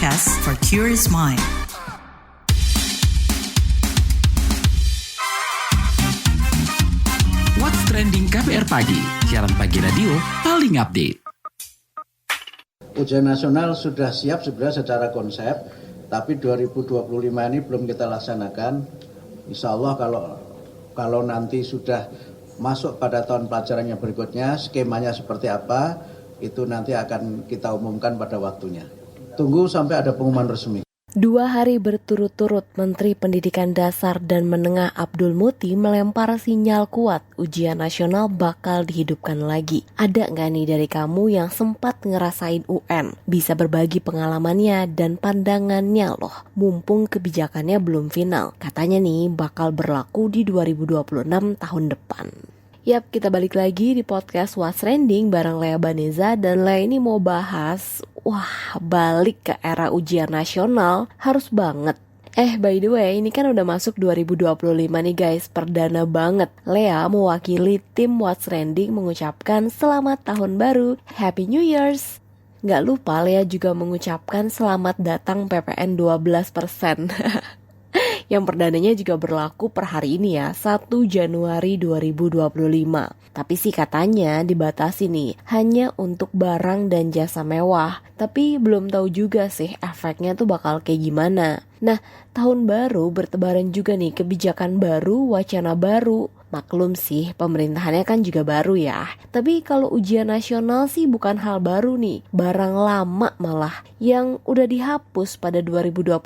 podcast for curious mind. What's Trending KBR Pagi, siaran pagi radio paling update. Ujian nasional sudah siap sebenarnya secara konsep, tapi 2025 ini belum kita laksanakan. Insya Allah kalau nanti sudah masuk pada tahun pelajaran yang berikutnya, skemanya seperti apa, itu nanti akan kita umumkan pada waktunya. Tunggu sampai ada pengumuman resmi. 2 hari berturut-turut Menteri Pendidikan Dasar dan Menengah Abdul Muti melempar sinyal kuat ujian nasional bakal dihidupkan lagi. Ada nggak nih dari kamu yang sempat ngerasain UN? Bisa berbagi pengalamannya dan pandangannya loh, mumpung kebijakannya belum final. Katanya nih bakal berlaku di 2026 tahun depan. Yap, kita balik lagi di podcast What's Trending bareng Lea Baneza, dan Lea ini mau bahas, balik ke era ujian nasional harus banget. By the way, ini kan udah masuk 2025 nih guys, perdana banget. Lea mewakili tim What's Trending mengucapkan selamat tahun baru, Happy New Year's. Gak lupa Lea juga mengucapkan selamat datang PPN 12%. Yang perdananya juga berlaku per hari ini ya, 1 Januari 2025. Tapi sih katanya dibatasi nih, hanya untuk barang dan jasa mewah. Tapi belum tahu juga sih efeknya tuh bakal kayak gimana. Nah, tahun baru bertebaran juga nih kebijakan baru, wacana baru. Maklum sih, pemerintahannya kan juga baru ya. Tapi kalau ujian nasional sih bukan hal baru nih. Barang lama malah yang udah dihapus pada 2021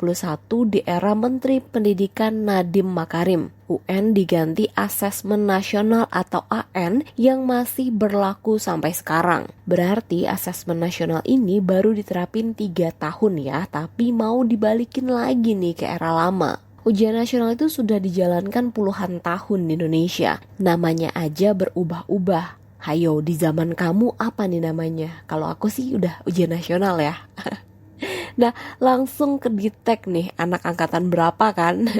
di era Menteri Pendidikan Nadiem Makarim. UN diganti Asesmen Nasional atau AN yang masih berlaku sampai sekarang. Berarti Asesmen Nasional ini baru diterapin 3 tahun ya, tapi mau dibalikin lagi nih ke era lama. Ujian nasional itu sudah dijalankan puluhan tahun di Indonesia. Namanya aja berubah-ubah. Hayo, di zaman kamu apa nih namanya? Kalau aku sih udah ujian nasional ya. Nah, langsung ke detek nih, anak angkatan berapa kan?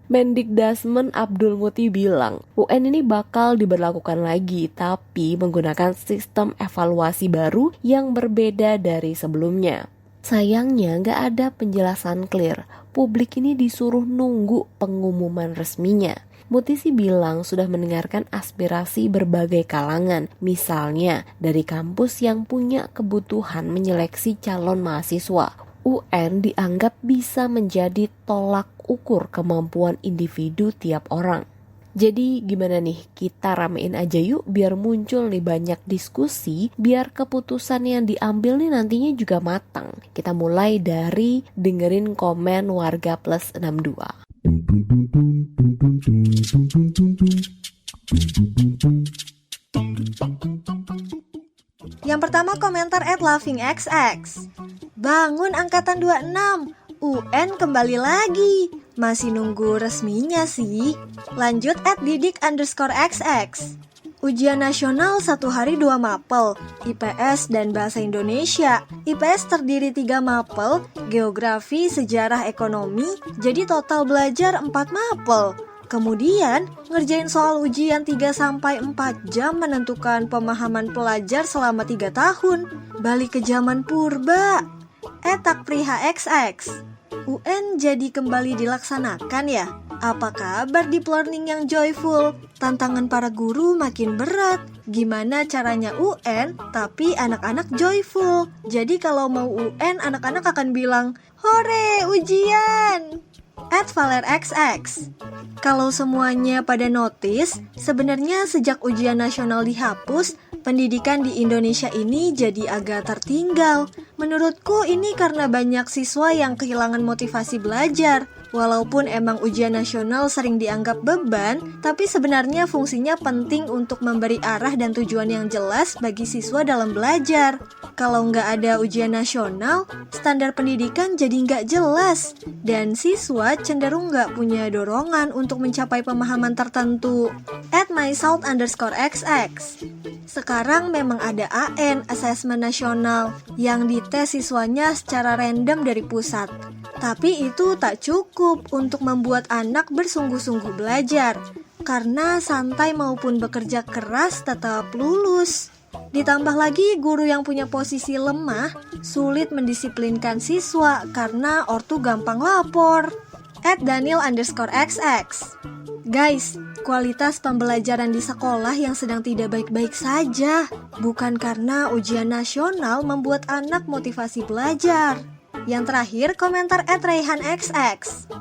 Mendikdasmen Abdul Muti bilang, UN ini bakal diberlakukan lagi, tapi menggunakan sistem evaluasi baru yang berbeda dari sebelumnya. Sayangnya nggak ada penjelasan clear. Publik ini disuruh nunggu pengumuman resminya. Muti sih bilang sudah mendengarkan aspirasi berbagai kalangan. Misalnya dari kampus yang punya kebutuhan menyeleksi calon mahasiswa. UN dianggap bisa menjadi tolak ukur kemampuan individu tiap orang. Jadi gimana nih, kita ramein aja yuk biar muncul nih banyak diskusi, biar keputusan yang diambil nih nantinya juga matang. Kita mulai dari dengerin komen warga plus 62. Yang pertama komentar @lovingxx. Bangun angkatan 26, UN kembali lagi. Masih nunggu resminya sih. Lanjut @didik_xx. Ujian nasional 1 hari 2 mapel, IPS dan Bahasa Indonesia. IPS terdiri 3 mapel, Geografi, Sejarah, Ekonomi, jadi total belajar 4 mapel. Kemudian, ngerjain soal ujian 3-4 jam menentukan pemahaman pelajar selama 3 tahun. Balik ke zaman purba. @takprihxx. UN jadi kembali dilaksanakan ya? Apa kabar deep learning yang joyful? Tantangan para guru makin berat. Gimana caranya UN tapi anak-anak joyful? Jadi kalau mau UN, anak-anak akan bilang, "Hore, ujian!" @valerxx. Kalau semuanya pada notice, sebenarnya sejak ujian nasional dihapus, pendidikan di Indonesia ini jadi agak tertinggal. Menurutku ini karena banyak siswa yang kehilangan motivasi belajar. Walaupun emang ujian nasional sering dianggap beban, tapi sebenarnya fungsinya penting untuk memberi arah dan tujuan yang jelas bagi siswa dalam belajar. Kalau nggak ada ujian nasional, standar pendidikan jadi nggak jelas, dan siswa cenderung nggak punya dorongan untuk mencapai pemahaman tertentu. @mysalt_xx. Sekarang memang ada AN, Asesmen Nasional, yang dites siswanya secara random dari pusat. Tapi itu tak cukup untuk membuat anak bersungguh-sungguh belajar, karena santai maupun bekerja keras tetap lulus. Ditambah lagi guru yang punya posisi lemah, sulit mendisiplinkan siswa karena ortu gampang lapor. @Daniel_XX. Guys, kualitas pembelajaran di sekolah yang sedang tidak baik-baik saja. Bukan karena ujian nasional membuat anak motivasi belajar. Yang terakhir, komentar @RaihanXX.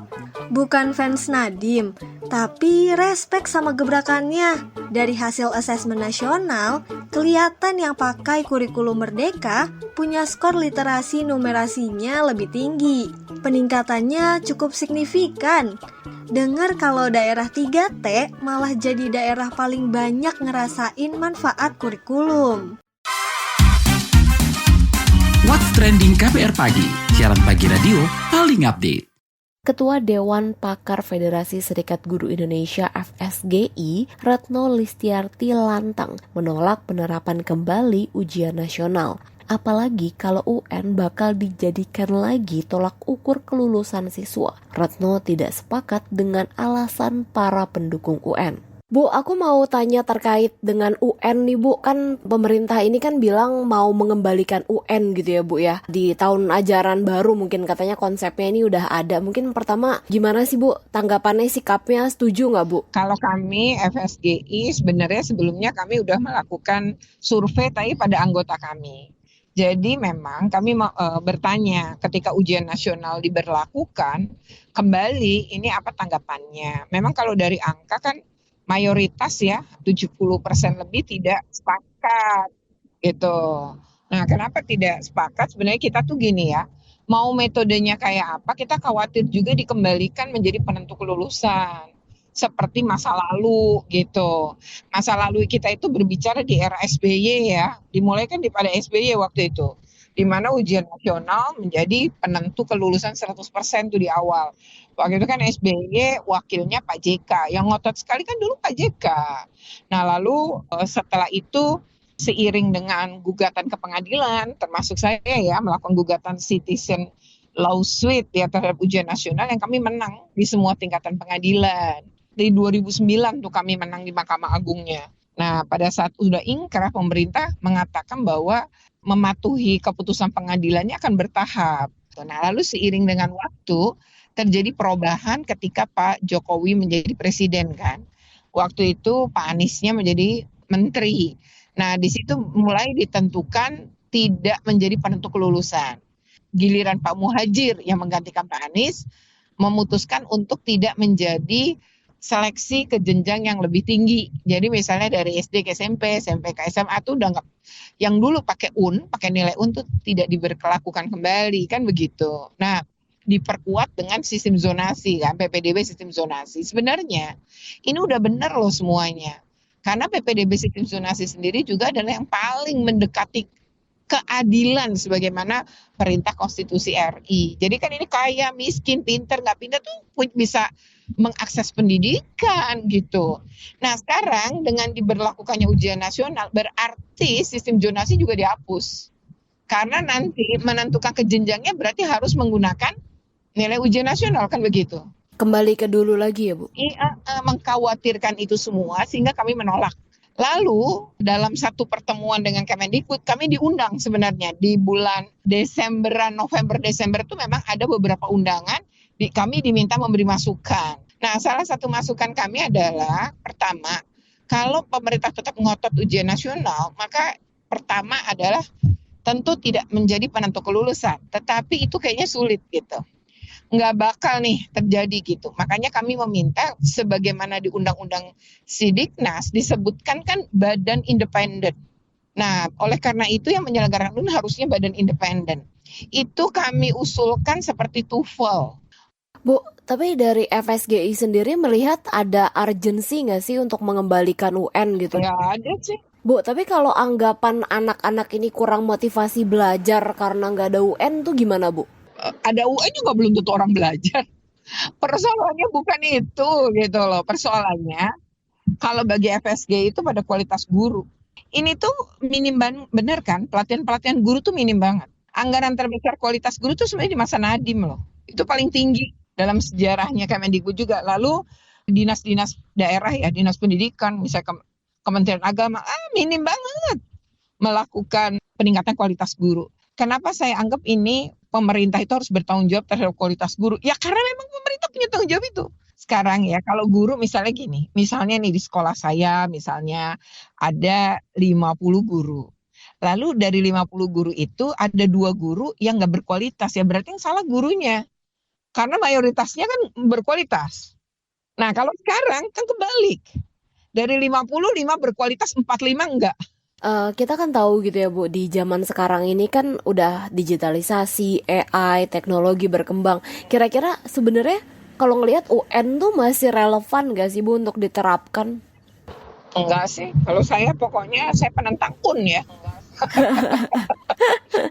Bukan fans Nadiem, tapi respect sama gebrakannya. Dari hasil asesmen nasional, kelihatan yang pakai kurikulum merdeka punya skor literasi numerasinya lebih tinggi. Peningkatannya cukup signifikan. Dengar kalau daerah 3T malah jadi daerah paling banyak ngerasain manfaat kurikulum. What's Trending KPR Pagi, siaran pagi radio paling update. Ketua Dewan Pakar Federasi Serikat Guru Indonesia (FSGI), Retno Listiarti lantang menolak penerapan kembali ujian nasional. Apalagi kalau UN bakal dijadikan lagi tolak ukur kelulusan siswa. Retno tidak sepakat dengan alasan para pendukung UN. Bu, aku mau tanya terkait dengan UN nih Bu, kan pemerintah ini kan bilang mau mengembalikan UN gitu ya Bu ya. Di tahun ajaran baru mungkin katanya konsepnya ini udah ada. Mungkin pertama gimana sih Bu tanggapannya, sikapnya, setuju nggak Bu? Kalau kami FSGI sebenarnya sebelumnya kami udah melakukan survei tadi pada anggota kami. Jadi memang kami bertanya ketika ujian nasional diberlakukan kembali ini apa tanggapannya. Memang kalau dari angka kan mayoritas ya 70% lebih tidak sepakat gitu. Nah, kenapa tidak sepakat? Sebenarnya kita tuh gini ya, mau metodenya kayak apa, kita khawatir juga dikembalikan menjadi penentu kelulusan seperti masa lalu gitu. Masa lalu kita itu berbicara di era SBY ya, dimulai kan pada SBY waktu itu, di mana ujian nasional menjadi penentu kelulusan 100% tuh di awal. Waktu itu kan SBY wakilnya Pak JK, yang ngotot sekali kan dulu Pak JK. Nah lalu setelah itu seiring dengan gugatan ke pengadilan, termasuk saya ya melakukan gugatan citizen lawsuit ya terhadap ujian nasional yang kami menang di semua tingkatan pengadilan. Dari 2009 tuh kami menang di Mahkamah Agungnya. Nah pada saat sudah ingkrah pemerintah mengatakan bahwa mematuhi keputusan pengadilannya akan bertahap. Nah lalu seiring dengan waktu terjadi perubahan ketika Pak Jokowi menjadi presiden kan. Waktu itu Pak Aniesnya menjadi menteri. Nah di situ mulai ditentukan tidak menjadi penentu kelulusan. Giliran Pak Muhadjir yang menggantikan Pak Anies memutuskan untuk tidak menjadi seleksi ke jenjang yang lebih tinggi. Jadi misalnya dari SD ke SMP, SMP ke SMA tuh udah nggak, yang dulu pakai pakai nilai tuh tidak diberlakukan kembali kan begitu. Nah diperkuat dengan sistem zonasi kan, PPDB sistem zonasi. Sebenarnya ini udah benar loh semuanya. Karena PPDB sistem zonasi sendiri juga adalah yang paling mendekati keadilan sebagaimana perintah konstitusi RI. Jadi kan ini kaya, miskin, pintar, nggak pintar tuh bisa mengakses pendidikan gitu. Nah sekarang dengan diberlakukannya ujian nasional berarti sistem zonasi juga dihapus. Karena nanti menentukan ke jenjangnya berarti harus menggunakan nilai ujian nasional kan begitu. Kembali ke dulu lagi ya Bu? Iya, mengkhawatirkan itu semua sehingga kami menolak. Lalu dalam satu pertemuan dengan Kemendikbud kami diundang sebenarnya di bulan November Desember itu memang ada beberapa undangan, kami diminta memberi masukan. Nah salah satu masukan kami adalah pertama, kalau pemerintah tetap ngotot ujian nasional maka pertama adalah tentu tidak menjadi penentu kelulusan, tetapi itu kayaknya sulit gitu. Nggak bakal nih terjadi gitu. Makanya kami meminta sebagaimana di Undang-Undang Sidiknas disebutkan kan badan independen. Nah, oleh karena itu yang menyelenggarakan harusnya badan independen. Itu kami usulkan seperti TOEFL. Bu, tapi dari FSGI sendiri melihat ada urgensi nggak sih untuk mengembalikan UN gitu? Ya ada sih. Bu, tapi kalau anggapan anak-anak ini kurang motivasi belajar karena nggak ada UN tuh gimana Bu? Ada UN juga belum tentu orang belajar. Persoalannya bukan itu gitu loh. Persoalannya kalau bagi FSG itu pada kualitas guru. Ini tuh minim bener kan? Pelatihan guru tuh minim banget. Anggaran terbesar kualitas guru tuh sebenarnya di masa Nadiem loh. Itu paling tinggi dalam sejarahnya Kemendikbud juga. Lalu dinas-dinas daerah ya, dinas pendidikan, misalnya Kementerian Agama, minim banget. melakukan peningkatan kualitas guru. Kenapa saya anggap ini pemerintah itu harus bertanggung jawab terhadap kualitas guru? Ya karena memang pemerintah punya tanggung jawab itu. Sekarang ya, kalau guru misalnya gini, misalnya nih di sekolah saya misalnya ada 50 guru. Lalu dari 50 guru itu ada 2 guru yang nggak berkualitas, ya berarti yang salah gurunya. Karena mayoritasnya kan berkualitas. Nah kalau sekarang kan kebalik. Dari 50, 5 berkualitas, 45 enggak. Kita kan tahu gitu ya Bu, di zaman sekarang ini kan udah digitalisasi, AI, teknologi berkembang. Kira-kira sebenarnya kalau ngelihat UN tuh masih relevan gak sih Bu untuk diterapkan? Enggak sih, kalau saya pokoknya saya penentang UN ya.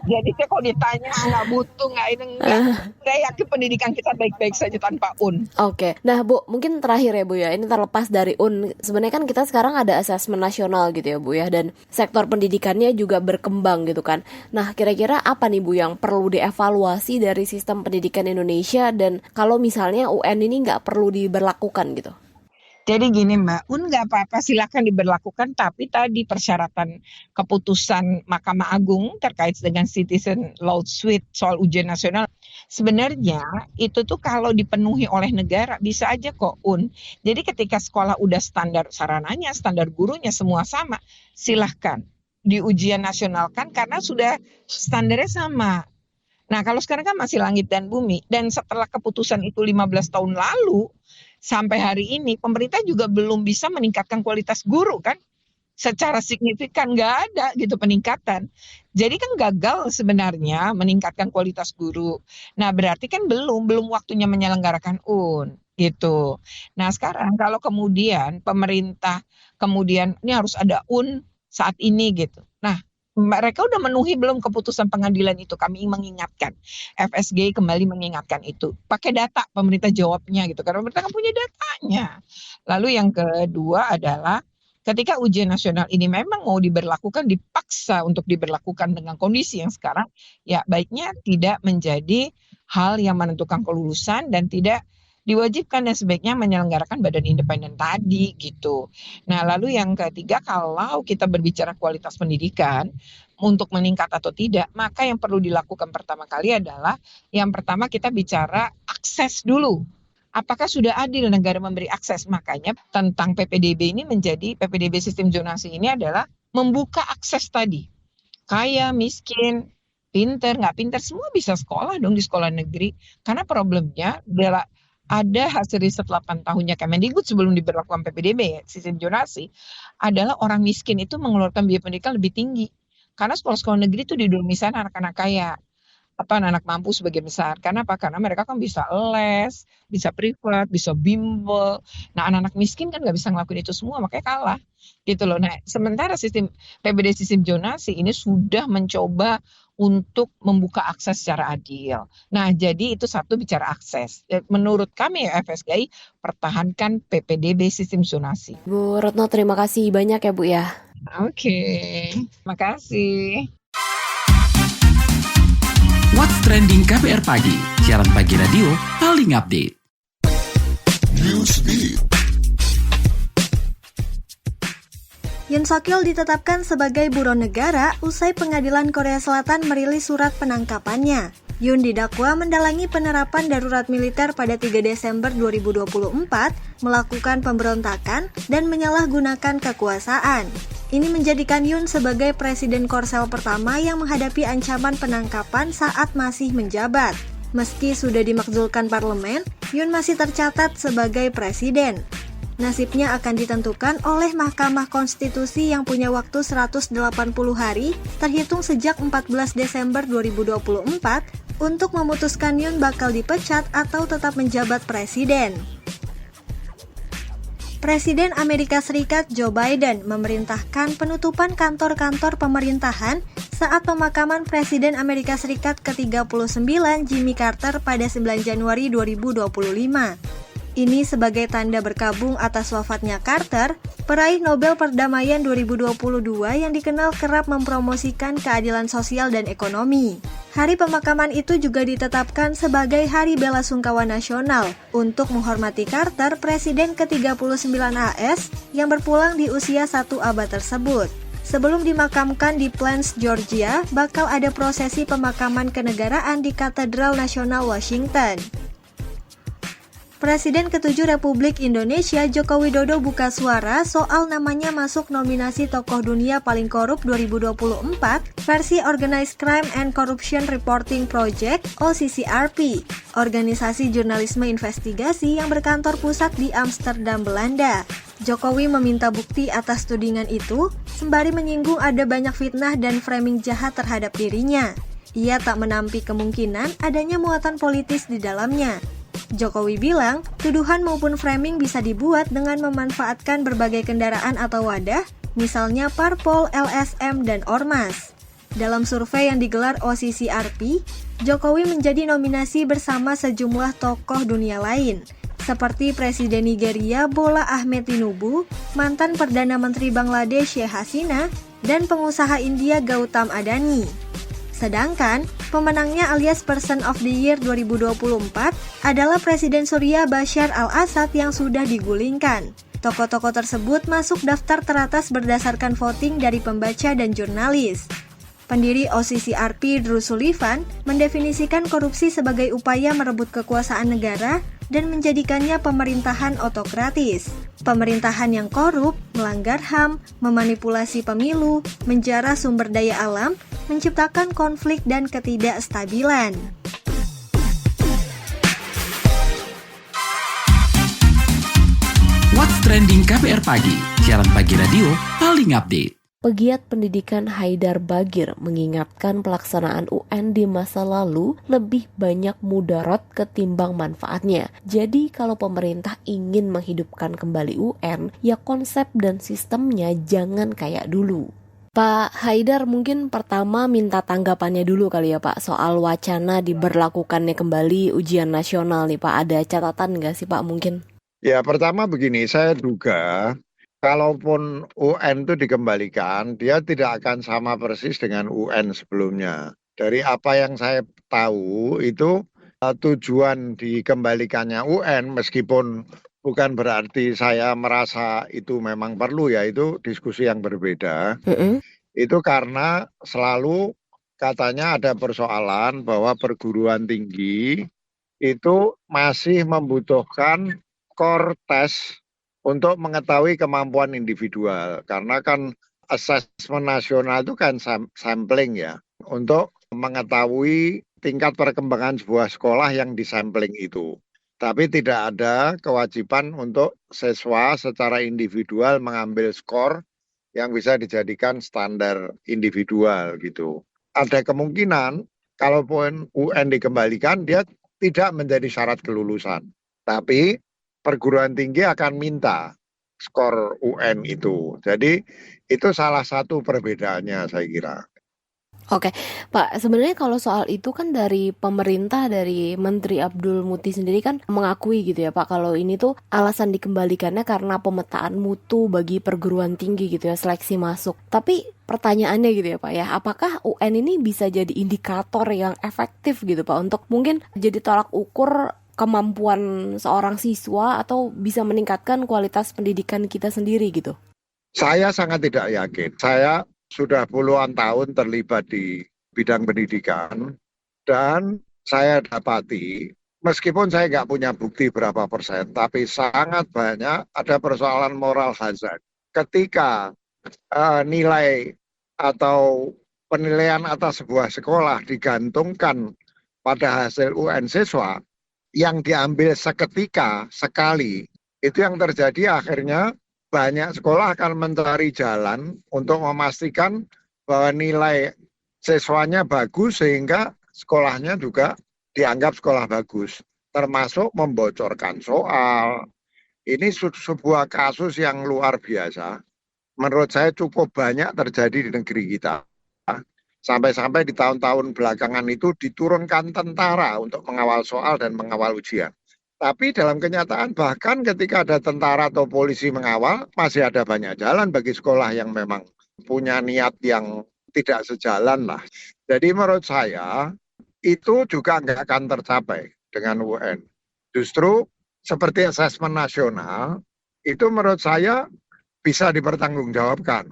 Jadi kalau ditanya nggak butuh, nggak ini enggak. Saya yakin pendidikan kita baik-baik saja tanpa UN. Oke, nah Bu, mungkin terakhir ya Bu ya, ini terlepas dari UN, sebenarnya kan kita sekarang ada asesmen nasional gitu ya Bu ya, dan sektor pendidikannya juga berkembang gitu kan. Nah kira-kira apa nih Bu yang perlu dievaluasi dari sistem pendidikan Indonesia, dan kalau misalnya UN ini nggak perlu diberlakukan gitu? Jadi gini Mbak, UN nggak apa-apa silakan diberlakukan, tapi tadi persyaratan keputusan Mahkamah Agung terkait dengan Citizen Law Suite soal ujian nasional, sebenarnya itu tuh kalau dipenuhi oleh negara bisa aja kok UN. Jadi ketika sekolah udah standar sarananya, standar gurunya semua sama, silahkan di ujian nasional kan karena sudah standarnya sama. Nah kalau sekarang kan masih langit dan bumi, dan setelah keputusan itu 15 tahun lalu, sampai hari ini pemerintah juga belum bisa meningkatkan kualitas guru kan secara signifikan, nggak ada gitu peningkatan. Jadi kan gagal sebenarnya meningkatkan kualitas guru. Nah berarti kan belum waktunya menyelenggarakan UN gitu. Nah sekarang kalau kemudian pemerintah kemudian ini harus ada UN saat ini gitu. Nah mereka udah memenuhi belum keputusan pengadilan itu? Kami mengingatkan, FSG kembali mengingatkan itu. Pakai data pemerintah jawabnya gitu, karena pemerintah kan punya datanya. Lalu yang kedua adalah ketika ujian nasional ini memang mau diberlakukan, dipaksa untuk diberlakukan dengan kondisi yang sekarang, ya baiknya tidak menjadi hal yang menentukan kelulusan dan tidak diwajibkan, dan sebaiknya menyelenggarakan badan independen tadi gitu. Nah lalu yang ketiga, kalau kita berbicara kualitas pendidikan untuk meningkat atau tidak, maka yang perlu dilakukan pertama kali adalah yang pertama kita bicara akses dulu. Apakah sudah adil negara memberi akses? Makanya tentang PPDB ini menjadi, PPDB sistem zonasi ini adalah membuka akses tadi. Kaya, miskin, pinter, nggak pinter, semua bisa sekolah dong di sekolah negeri. Karena problemnya adalah ada hasil riset 8 tahunnya Kemendikbud sebelum diberlakukan PPDB, sistem zonasi, adalah orang miskin itu mengeluarkan biaya pendidikan lebih tinggi. Karena sekolah-sekolah negeri itu didominasi anak-anak kaya, anak mampu sebagian besar. Karena apa? Karena mereka kan bisa les, bisa privat, bisa bimbel. Nah anak-anak miskin kan nggak bisa ngelakuin itu semua, makanya kalah gitu loh. Nah sementara sistem PPDB sistem zonasi ini sudah mencoba untuk membuka akses secara adil. Nah, jadi itu satu bicara akses. Menurut kami ya FSGI, pertahankan PPDB sistem zonasi. Bu Retno, terima kasih banyak ya Bu ya. Oke, makasih. What's Trending KPR Pagi, siaran pagi radio paling update. Yoon Seok-yeol ditetapkan sebagai buron negara usai pengadilan Korea Selatan merilis surat penangkapannya. Yoon didakwa mendalangi penerapan darurat militer pada 3 Desember 2024, melakukan pemberontakan, dan menyalahgunakan kekuasaan. Ini menjadikan Yoon sebagai presiden Korsel pertama yang menghadapi ancaman penangkapan saat masih menjabat. Meski sudah dimakzulkan parlemen, Yoon masih tercatat sebagai presiden. Nasibnya akan ditentukan oleh Mahkamah Konstitusi yang punya waktu 180 hari terhitung sejak 14 Desember 2024 untuk memutuskan Yoon bakal dipecat atau tetap menjabat presiden. Presiden Amerika Serikat Joe Biden memerintahkan penutupan kantor-kantor pemerintahan saat pemakaman Presiden Amerika Serikat ke-39 Jimmy Carter pada 9 Januari 2025. Ini sebagai tanda berkabung atas wafatnya Carter, peraih Nobel Perdamaian 2022 yang dikenal kerap mempromosikan keadilan sosial dan ekonomi. Hari pemakaman itu juga ditetapkan sebagai Hari Bela Sungkawa Nasional untuk menghormati Carter, Presiden ke-39 AS yang berpulang di usia 1 abad tersebut. Sebelum dimakamkan di Plains, Georgia, bakal ada prosesi pemakaman kenegaraan di Katedral Nasional Washington. Presiden ke-7 Republik Indonesia Joko Widodo buka suara soal namanya masuk nominasi tokoh dunia paling korup 2024 versi Organized Crime and Corruption Reporting Project (OCCRP), organisasi jurnalisme investigasi yang berkantor pusat di Amsterdam, Belanda. Jokowi meminta bukti atas tudingan itu, sembari menyinggung ada banyak fitnah dan framing jahat terhadap dirinya. Ia tak menampik kemungkinan adanya muatan politis di dalamnya. Jokowi bilang, tuduhan maupun framing bisa dibuat dengan memanfaatkan berbagai kendaraan atau wadah, misalnya parpol, LSM, dan ormas. Dalam survei yang digelar OCCRP, Jokowi menjadi nominasi bersama sejumlah tokoh dunia lain, seperti Presiden Nigeria Bola Ahmed Tinubu, mantan Perdana Menteri Bangladesh Sheikh Hasina, dan pengusaha India Gautam Adani. Sedangkan, pemenangnya alias Person of the Year 2024 adalah Presiden Suriah Bashar al-Assad yang sudah digulingkan. Tokoh-tokoh tersebut masuk daftar teratas berdasarkan voting dari pembaca dan jurnalis. Pendiri OCCRP Drew Sullivan mendefinisikan korupsi sebagai upaya merebut kekuasaan negara dan menjadikannya pemerintahan otokratis. Pemerintahan yang korup, melanggar HAM, memanipulasi pemilu, menjara sumber daya alam, menciptakan konflik dan ketidakstabilan. What's Trending KPR Pagi, siaran pagi radio paling update. Pegiat pendidikan Haidar Bagir mengingatkan pelaksanaan UN di masa lalu lebih banyak mudarat ketimbang manfaatnya. Jadi kalau pemerintah ingin menghidupkan kembali UN, ya konsep dan sistemnya jangan kayak dulu. Pak Haidar, mungkin pertama minta tanggapannya dulu kali ya Pak, soal wacana diberlakukannya kembali ujian nasional nih Pak. Ada catatan nggak sih Pak mungkin? Ya, pertama begini, saya duga kalaupun UN itu dikembalikan, dia tidak akan sama persis dengan UN sebelumnya. Dari apa yang saya tahu itu tujuan dikembalikannya UN, meskipun bukan berarti saya merasa itu memang perlu ya, itu diskusi yang berbeda. Itu karena selalu katanya ada persoalan bahwa perguruan tinggi itu masih membutuhkan core test untuk mengetahui kemampuan individual. Karena kan asesmen nasional itu kan sampling ya, untuk mengetahui tingkat perkembangan sebuah sekolah yang disampling itu. Tapi tidak ada kewajiban untuk siswa secara individual mengambil skor yang bisa dijadikan standar individual gitu. Ada kemungkinan kalaupun UN dikembalikan, dia tidak menjadi syarat kelulusan. Tapi perguruan tinggi akan minta skor UN itu. Jadi itu salah satu perbedaannya saya kira. Oke, Pak, sebenarnya kalau soal itu kan dari pemerintah, dari Menteri Abdul Muti sendiri kan mengakui gitu ya Pak, kalau ini tuh alasan dikembalikannya karena pemetaan mutu bagi perguruan tinggi gitu ya, seleksi masuk. Tapi pertanyaannya gitu ya Pak ya, apakah UN ini bisa jadi indikator yang efektif gitu Pak untuk mungkin jadi tolak ukur kemampuan seorang siswa atau bisa meningkatkan kualitas pendidikan kita sendiri gitu? Saya sangat tidak yakin. Saya sudah puluhan tahun terlibat di bidang pendidikan dan saya dapati meskipun saya nggak punya bukti berapa persen, tapi sangat banyak ada persoalan moral hazard. Ketika nilai atau penilaian atas sebuah sekolah digantungkan pada hasil UN siswa, yang diambil seketika, sekali, itu yang terjadi akhirnya banyak sekolah akan mencari jalan untuk memastikan bahwa nilai siswanya bagus sehingga sekolahnya juga dianggap sekolah bagus. Termasuk membocorkan soal. Ini sebuah kasus yang luar biasa. Menurut saya cukup banyak terjadi di negeri kita. Sampai-sampai di tahun-tahun belakangan itu diturunkan tentara untuk mengawal soal dan mengawal ujian. Tapi dalam kenyataan bahkan ketika ada tentara atau polisi mengawal, masih ada banyak jalan bagi sekolah yang memang punya niat yang tidak sejalan lah. Jadi menurut saya itu juga nggak akan tercapai dengan UN. Justru seperti asesmen nasional, itu menurut saya bisa dipertanggungjawabkan.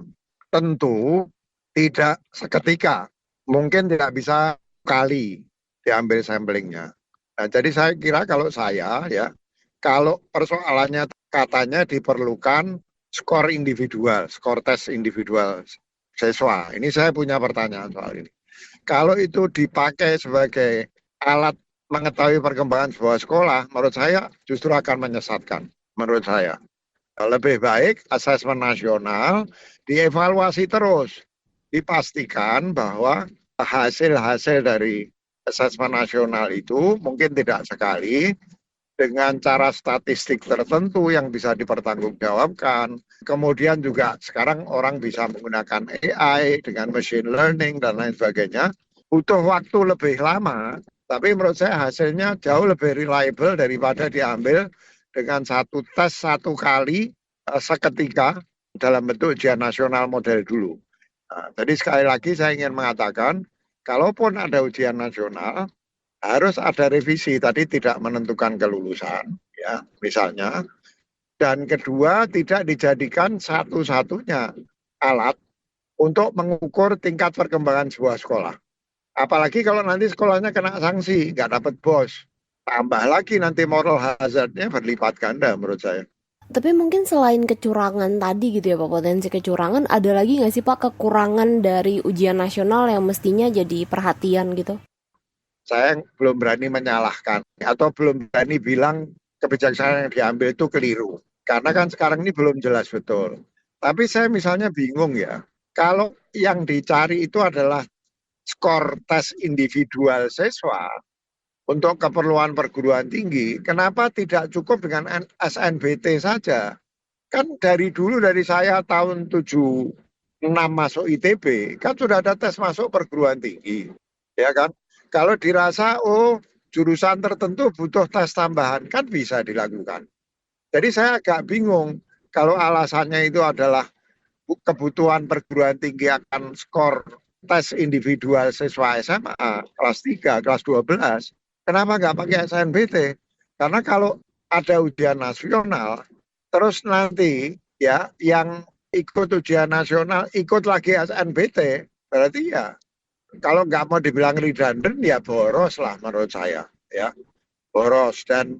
tentu tidak seketika, mungkin tidak bisa kali diambil samplingnya. Nah, jadi saya kira kalau saya ya, kalau persoalannya katanya diperlukan skor individual, skor tes individual siswa. Ini saya punya pertanyaan soal ini. Kalau itu dipakai sebagai alat mengetahui perkembangan sebuah sekolah, menurut saya justru akan menyesatkan. Menurut saya. Lebih baik asesmen nasional dievaluasi terus. Dipastikan bahwa hasil-hasil dari asesmen nasional itu mungkin tidak sekali dengan cara statistik tertentu yang bisa dipertanggungjawabkan. Kemudian juga sekarang orang bisa menggunakan AI dengan machine learning dan lain sebagainya. Butuh waktu lebih lama, tapi menurut saya hasilnya jauh lebih reliable daripada diambil dengan satu tes satu kali seketika dalam bentuk ujian nasional model dulu. Nah, jadi sekali lagi saya ingin mengatakan, kalaupun ada ujian nasional, harus ada revisi. Tadi tidak menentukan kelulusan, ya misalnya. Dan kedua, tidak dijadikan satu-satunya alat untuk mengukur tingkat perkembangan sebuah sekolah. Apalagi kalau nanti sekolahnya kena sanksi, nggak dapat BOS. Tambah lagi nanti moral hazardnya berlipat ganda menurut saya. Tapi mungkin selain kecurangan tadi gitu ya Pak, potensi kecurangan, ada lagi nggak sih Pak kekurangan dari ujian nasional yang mestinya jadi perhatian gitu? Saya belum berani menyalahkan atau belum berani bilang kebijaksanaan yang diambil itu keliru. Karena kan sekarang ini belum jelas betul. Tapi saya misalnya bingung ya, kalau yang dicari itu adalah skor tes individual siswa untuk keperluan perguruan tinggi, kenapa tidak cukup dengan SNBT saja? Kan dari dulu, dari saya tahun 76 masuk ITB, kan sudah ada tes masuk perguruan tinggi, ya kan? Kalau dirasa, jurusan tertentu butuh tes tambahan, kan bisa dilakukan. Jadi saya agak bingung, kalau alasannya itu adalah kebutuhan perguruan tinggi akan skor tes individual siswa SMA, kelas 3, kelas 12, kenapa nggak pakai SNBT? Karena kalau ada ujian nasional, terus nanti ya yang ikut ujian nasional ikut lagi SNBT, berarti ya kalau nggak mau dibilang redundant ya boros lah menurut saya, ya boros. Dan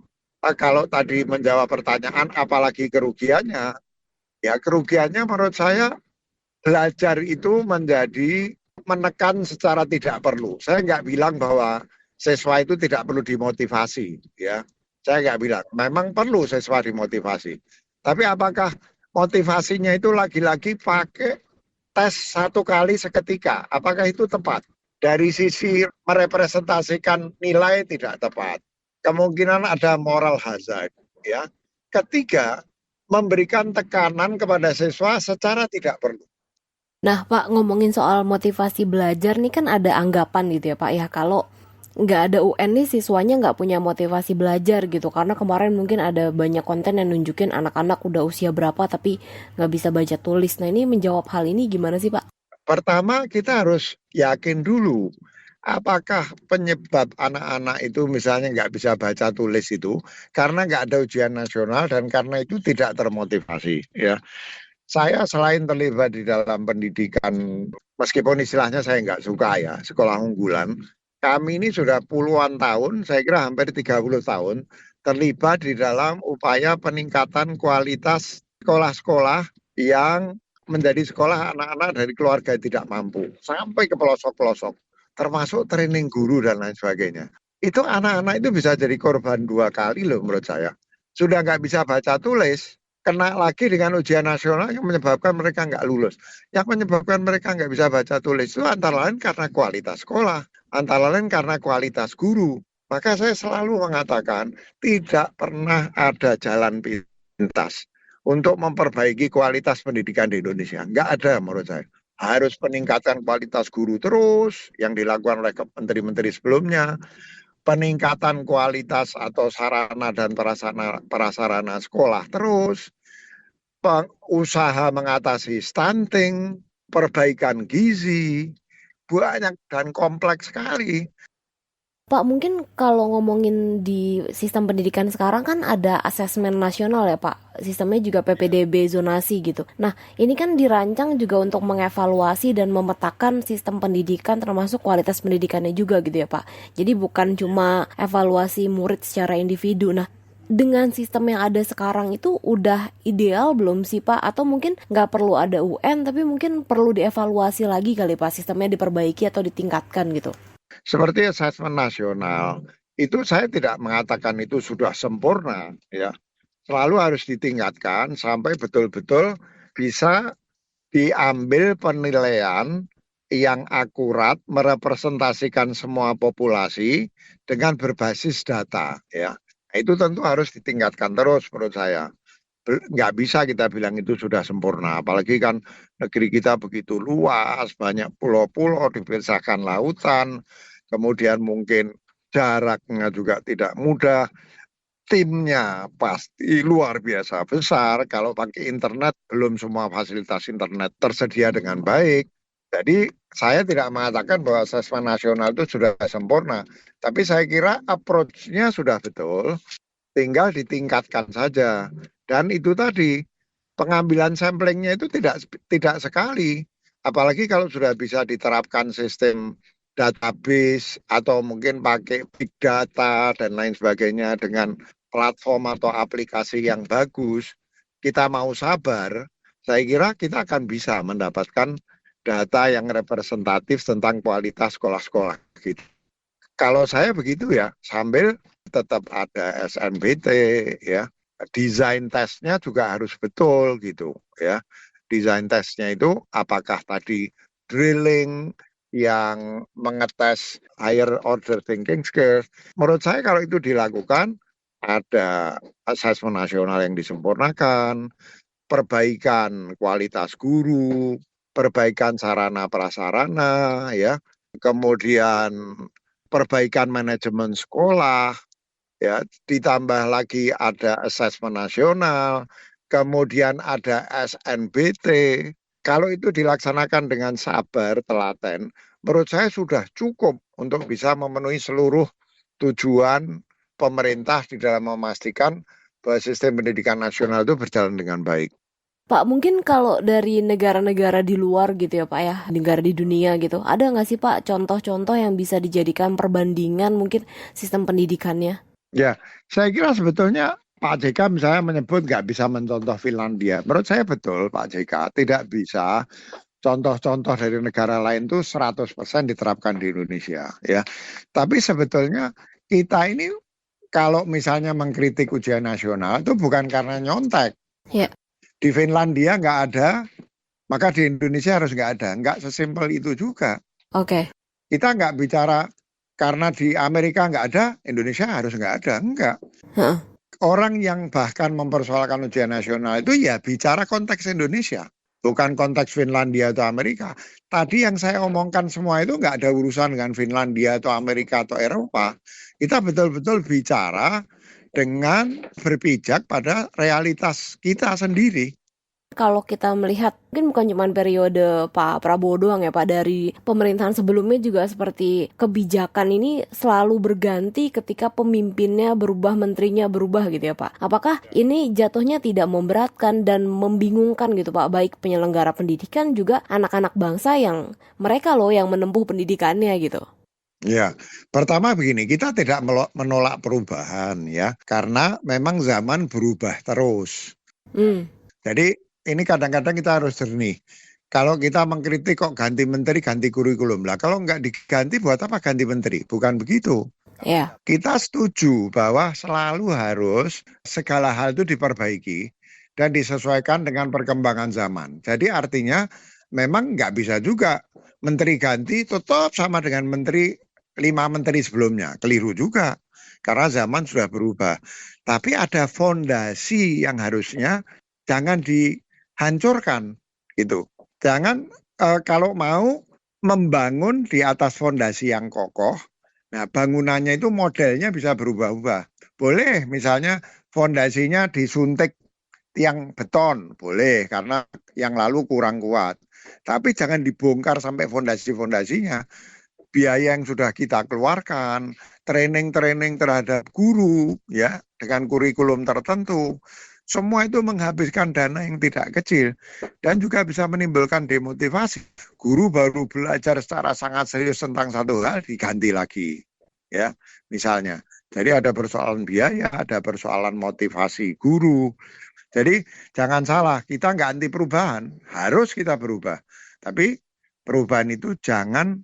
kalau tadi menjawab pertanyaan apalagi kerugiannya, ya kerugiannya menurut saya belajar itu menjadi menekan secara tidak perlu. Saya nggak bilang bahwa siswa itu tidak perlu dimotivasi, ya. Saya nggak bilang. Memang perlu siswa dimotivasi. Tapi apakah motivasinya itu lagi-lagi pakai tes satu kali seketika? Apakah itu tepat? Dari sisi merepresentasikan nilai tidak tepat. Kemungkinan ada moral hazard, ya. Ketiga, memberikan tekanan kepada siswa secara tidak perlu. Nah Pak, ngomongin soal motivasi belajar nih kan ada anggapan gitu ya Pak ya, kalau nggak ada UN nih siswanya nggak punya motivasi belajar gitu, karena kemarin mungkin ada banyak konten yang nunjukin anak-anak udah usia berapa tapi nggak bisa baca tulis. Nah ini menjawab hal ini gimana sih Pak? Pertama kita harus yakin dulu apakah penyebab anak-anak itu misalnya nggak bisa baca tulis itu karena nggak ada ujian nasional dan karena itu tidak termotivasi, ya. Saya selain terlibat di dalam pendidikan, meskipun istilahnya saya nggak suka ya, sekolah unggulan, kami ini sudah puluhan tahun, saya kira hampir 30 tahun, terlibat di dalam upaya peningkatan kualitas sekolah-sekolah yang menjadi sekolah anak-anak dari keluarga yang tidak mampu, sampai ke pelosok-pelosok, termasuk training guru dan lain sebagainya. Itu anak-anak itu bisa jadi korban dua kali loh menurut saya. Sudah nggak bisa baca tulis, kena lagi dengan ujian nasional yang menyebabkan mereka nggak lulus. Yang menyebabkan mereka nggak bisa baca tulis itu antara lain karena kualitas sekolah, antara lain karena kualitas guru. Maka saya selalu mengatakan tidak pernah ada jalan pintas untuk memperbaiki kualitas pendidikan di Indonesia. Nggak ada menurut saya. Harus peningkatan kualitas guru terus yang dilakukan oleh menteri-menteri sebelumnya. Peningkatan kualitas atau sarana dan prasarana sekolah terus. Usaha mengatasi stunting, perbaikan gizi, banyak dan kompleks sekali. Pak, mungkin kalau ngomongin di sistem pendidikan sekarang kan ada asesmen nasional ya Pak, sistemnya juga PPDB zonasi gitu. Nah, ini kan dirancang juga untuk mengevaluasi dan memetakan sistem pendidikan termasuk kualitas pendidikannya juga gitu ya Pak. Jadi bukan cuma evaluasi murid secara individu. Nah, dengan sistem yang ada sekarang itu udah ideal belum sih Pak? Atau mungkin nggak perlu ada UN tapi mungkin perlu dievaluasi lagi kali Pak, sistemnya diperbaiki atau ditingkatkan gitu. Seperti asesmen nasional, itu saya tidak mengatakan itu sudah sempurna, ya. Selalu harus ditingkatkan sampai betul-betul bisa diambil penilaian yang akurat, merepresentasikan semua populasi dengan berbasis data, ya. Itu tentu harus ditingkatkan terus menurut saya. Nggak bisa kita bilang itu sudah sempurna, apalagi kan negeri kita begitu luas, banyak pulau-pulau, dipisahkan lautan, kemudian mungkin jaraknya juga tidak mudah, timnya pasti luar biasa besar, kalau pakai internet belum semua fasilitas internet tersedia dengan baik. Jadi saya tidak mengatakan bahwa asesmen nasional itu sudah sempurna, tapi saya kira approach-nya sudah betul, tinggal ditingkatkan saja. Dan itu tadi, pengambilan samplingnya itu tidak sekali. Apalagi kalau sudah bisa diterapkan sistem database atau mungkin pakai big data dan lain sebagainya dengan platform atau aplikasi yang bagus, kita mau sabar, saya kira kita akan bisa mendapatkan data yang representatif tentang kualitas sekolah-sekolah kita. Kalau saya begitu ya, sambil tetap ada SNBT ya. Desain tesnya juga harus betul gitu ya. Desain tesnya itu apakah tadi drilling yang mengetes higher order thinking skills. Menurut saya kalau itu dilakukan, ada asesmen nasional yang disempurnakan, perbaikan kualitas guru, perbaikan sarana prasarana ya, kemudian perbaikan manajemen sekolah, ya, ditambah lagi ada asesmen nasional, kemudian ada SNBT. Kalau itu dilaksanakan dengan sabar, telaten, menurut saya sudah cukup untuk bisa memenuhi seluruh tujuan pemerintah di dalam memastikan bahwa sistem pendidikan nasional itu berjalan dengan baik. Pak, mungkin kalau dari negara-negara di luar gitu ya Pak ya, negara di dunia gitu, ada nggak sih Pak contoh-contoh yang bisa dijadikan perbandingan mungkin sistem pendidikannya? Ya, saya kira sebetulnya Pak JK misalnya menyebut nggak bisa mencontoh Finlandia. Menurut saya betul Pak JK, tidak bisa contoh-contoh dari negara lain itu 100% diterapkan di Indonesia. Ya, tapi sebetulnya kita ini kalau misalnya mengkritik ujian nasional itu bukan karena nyontek. Ya. Di Finlandia nggak ada, maka di Indonesia harus nggak ada. Nggak sesimpel itu juga. Oke. Kita nggak bicara karena di Amerika nggak ada, Indonesia harus nggak ada. Enggak. Orang yang bahkan mempersoalkan ujian nasional itu ya bicara konteks Indonesia, bukan konteks Finlandia atau Amerika. Tadi yang saya omongkan semua itu nggak ada urusan dengan Finlandia atau Amerika atau Eropa. Kita betul-betul bicara dengan berpijak pada realitas kita sendiri. Kalau kita melihat, mungkin bukan cuma periode Pak Prabowo doang ya Pak, dari pemerintahan sebelumnya juga seperti kebijakan ini selalu berganti ketika pemimpinnya berubah, menterinya berubah gitu ya Pak. Apakah ini jatuhnya tidak memberatkan dan membingungkan gitu Pak, baik penyelenggara pendidikan juga anak-anak bangsa yang mereka loh yang menempuh pendidikannya gitu? Ya, pertama begini, kita tidak menolak perubahan ya, karena memang zaman berubah terus. Jadi ini kadang-kadang kita harus jernih. Kalau kita mengkritik kok ganti menteri, ganti kurikulum lah. Kalau nggak diganti buat apa ganti menteri? Bukan begitu. Ya. Kita setuju bahwa selalu harus segala hal itu diperbaiki dan disesuaikan dengan perkembangan zaman. Jadi artinya memang nggak bisa juga menteri ganti tetap sama dengan 5 menteri sebelumnya. Keliru juga karena zaman sudah berubah. Tapi ada fondasi yang harusnya jangan dihancurkan gitu. Jangan kalau mau membangun di atas fondasi yang kokoh, nah bangunannya itu modelnya bisa berubah-ubah. Boleh misalnya fondasinya disuntik tiang beton, boleh karena yang lalu kurang kuat. Tapi jangan dibongkar sampai fondasi-fondasinya. biaya yang sudah kita keluarkan, training terhadap guru ya dengan kurikulum tertentu, semua itu menghabiskan dana yang tidak kecil dan juga bisa menimbulkan demotivasi. Guru baru belajar secara sangat serius tentang satu hal diganti lagi ya misalnya. Jadi ada persoalan biaya, ada persoalan motivasi guru. Jadi jangan salah, kita nggak anti perubahan, harus kita berubah. Tapi perubahan itu jangan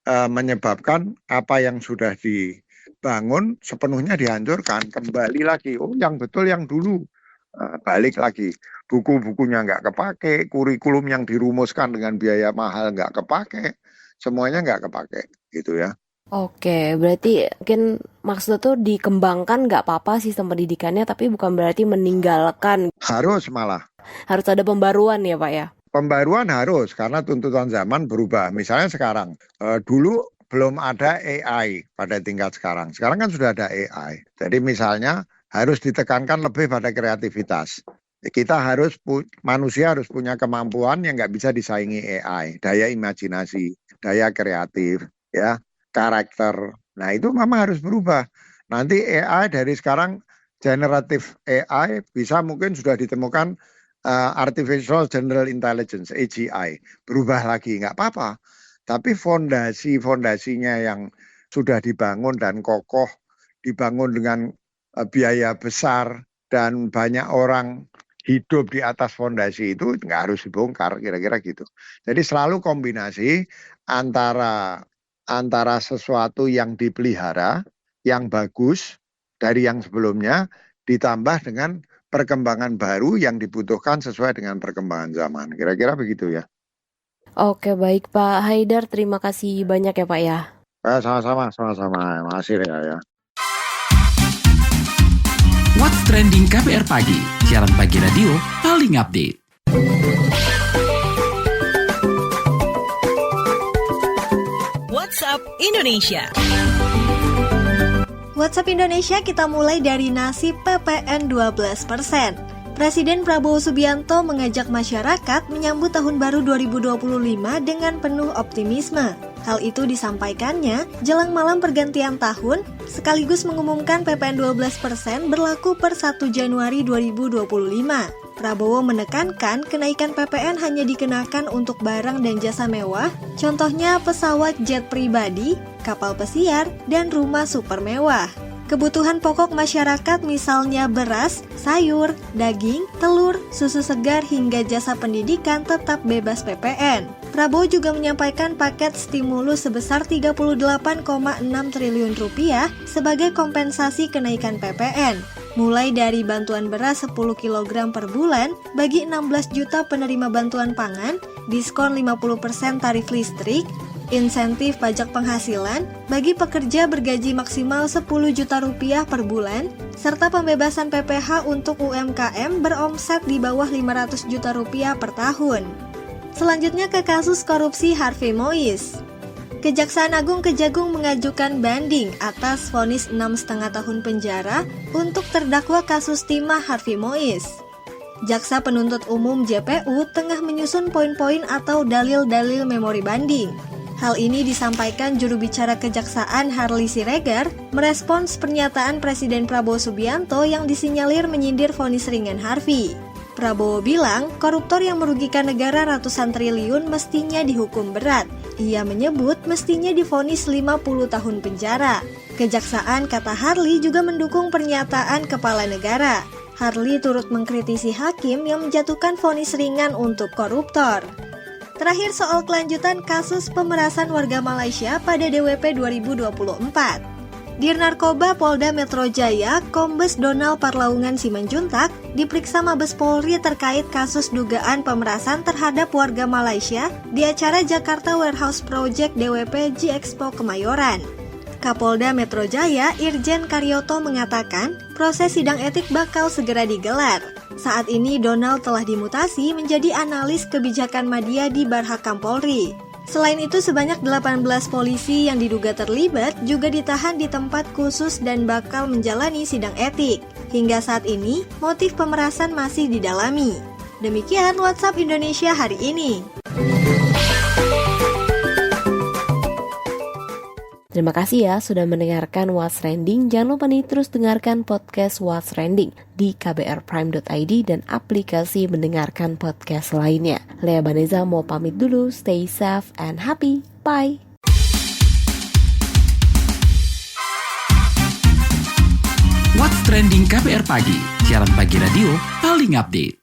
menyebabkan apa yang sudah dibangun sepenuhnya dihancurkan. Kembali lagi, yang betul yang dulu, balik lagi. Buku-bukunya nggak kepake, kurikulum yang dirumuskan dengan biaya mahal nggak kepake, semuanya nggak kepake, gitu ya. Oke, berarti mungkin maksudnya tuh dikembangkan nggak apa-apa sistem pendidikannya, tapi bukan berarti meninggalkan. Harus malah. Harus ada pembaruan ya Pak ya? Pembaruan harus, karena tuntutan zaman berubah. Misalnya sekarang, dulu belum ada AI pada tingkat sekarang. Sekarang kan sudah ada AI. Jadi misalnya harus ditekankan lebih pada kreativitas. Kita manusia harus punya kemampuan yang nggak bisa disaingi AI. Daya imajinasi, daya kreatif, ya. Karakter. Nah itu memang harus berubah. Nanti AI dari sekarang generatif AI bisa mungkin sudah ditemukan Artificial General Intelligence AGI. Berubah lagi nggak apa-apa. Tapi fondasinya yang sudah dibangun dan kokoh, dibangun dengan biaya besar dan banyak orang hidup di atas fondasi itu nggak harus dibongkar, kira-kira gitu. Jadi selalu kombinasi antara sesuatu yang dipelihara, yang bagus dari yang sebelumnya, ditambah dengan perkembangan baru yang dibutuhkan sesuai dengan perkembangan zaman. Kira-kira begitu ya. Oke, baik Pak Haidar, terima kasih banyak ya Pak ya. Sama-sama. Makasih ya. What's Trending KPR Pagi, siaran pagi radio paling update. WhatsApp Indonesia. WhatsApp Indonesia kita mulai dari nasib PPN 12%. Presiden Prabowo Subianto mengajak masyarakat menyambut Tahun Baru 2025 dengan penuh optimisme. Hal itu disampaikannya jelang malam pergantian tahun, sekaligus mengumumkan PPN 12% berlaku per 1 Januari 2025. Prabowo menekankan kenaikan PPN hanya dikenakan untuk barang dan jasa mewah, contohnya pesawat jet pribadi, kapal pesiar, dan rumah super mewah. Kebutuhan pokok masyarakat misalnya beras, sayur, daging, telur, susu segar hingga jasa pendidikan tetap bebas PPN. Prabowo juga menyampaikan paket stimulus sebesar 38,6 triliun rupiah sebagai kompensasi kenaikan PPN. Mulai dari bantuan beras 10 kg per bulan bagi 16 juta penerima bantuan pangan, diskon 50% tarif listrik, insentif pajak penghasilan bagi pekerja bergaji maksimal 10 juta rupiah per bulan, serta pembebasan PPh untuk UMKM beromset di bawah 500 juta rupiah per tahun. Selanjutnya ke kasus korupsi Harvey Mois. Kejaksaan Agung Kejagung mengajukan banding atas vonis 6,5 tahun penjara untuk terdakwa kasus timah Harvey Mois. Jaksa Penuntut Umum JPU tengah menyusun poin-poin atau dalil-dalil memori banding. Hal ini disampaikan juru bicara Kejaksaan Harley Siregar merespons pernyataan Presiden Prabowo Subianto yang disinyalir menyindir vonis ringan Harvey. Prabowo bilang koruptor yang merugikan negara ratusan triliun mestinya dihukum berat. Ia menyebut mestinya divonis 50 tahun penjara. Kejaksaan, kata Harley, juga mendukung pernyataan kepala negara. Harley turut mengkritisi hakim yang menjatuhkan vonis ringan untuk koruptor. Terakhir soal kelanjutan kasus pemerasan warga Malaysia pada DWP 2024. Dir Narkoba Polda Metro Jaya, Kombes Donald Parlaungan Simanjuntak, diperiksa Mabes Polri terkait kasus dugaan pemerasan terhadap warga Malaysia di acara Jakarta Warehouse Project DWP G-Expo Kemayoran. Kapolda Metro Jaya, Irjen Karyoto mengatakan proses sidang etik bakal segera digelar. Saat ini Donald telah dimutasi menjadi analis kebijakan media di Barhakam Polri. Selain itu, sebanyak 18 polisi yang diduga terlibat juga ditahan di tempat khusus dan bakal menjalani sidang etik. Hingga saat ini, motif pemerasan masih didalami. Demikian WhatsApp Indonesia hari ini. Terima kasih ya sudah mendengarkan What's Trending. Jangan lupa nih terus dengarkan podcast What's Trending di kbrprime.id dan aplikasi mendengarkan podcast lainnya. Lea Baneza mau pamit dulu. Stay safe and happy. Bye. What's Trending KBR Pagi, siaran pagi radio paling update.